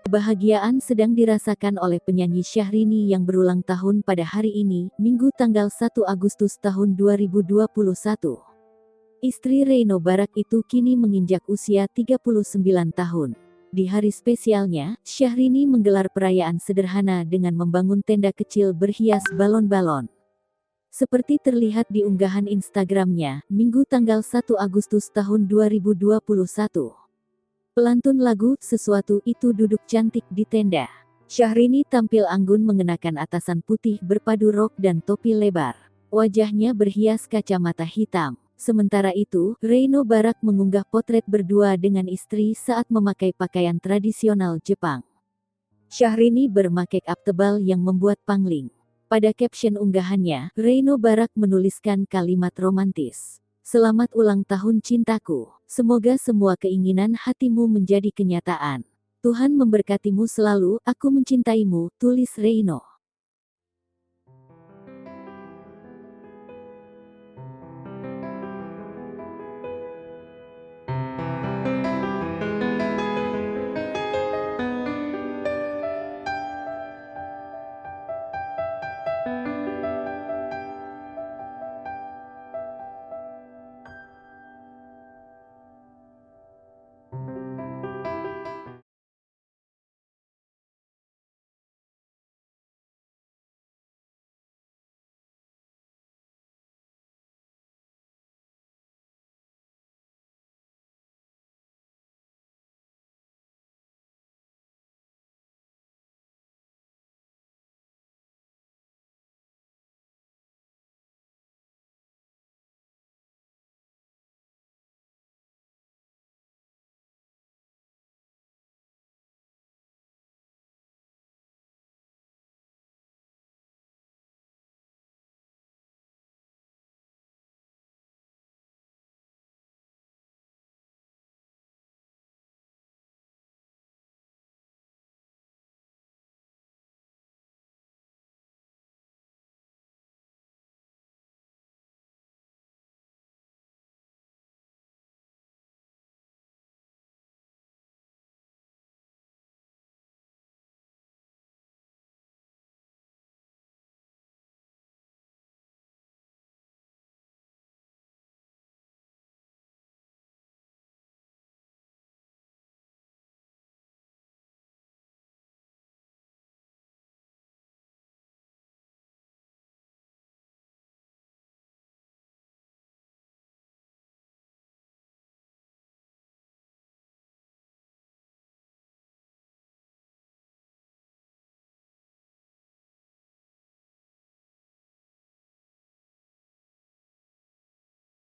Kebahagiaan sedang dirasakan oleh penyanyi Syahrini yang berulang tahun pada hari ini, Minggu tanggal 1 Agustus tahun 2021. Istri Reino Barak itu kini menginjak usia 39 tahun. Di hari spesialnya, Syahrini menggelar perayaan sederhana dengan membangun tenda kecil berhias balon-balon. Seperti terlihat di unggahan Instagramnya, Minggu tanggal 1 Agustus tahun 2021. Pelantun lagu "Sesuatu Itu" duduk cantik di tenda. Syahrini tampil anggun mengenakan atasan putih berpadu rok dan topi lebar. Wajahnya berhias kacamata hitam. Sementara itu, Reino Barak mengunggah potret berdua dengan istri saat memakai pakaian tradisional Jepang. Syahrini bermake up tebal yang membuat pangling. Pada caption unggahannya, Reino Barak menuliskan kalimat romantis. "Selamat ulang tahun cintaku. Semoga semua keinginan hatimu menjadi kenyataan. Tuhan memberkatimu selalu, aku mencintaimu," tulis Reino.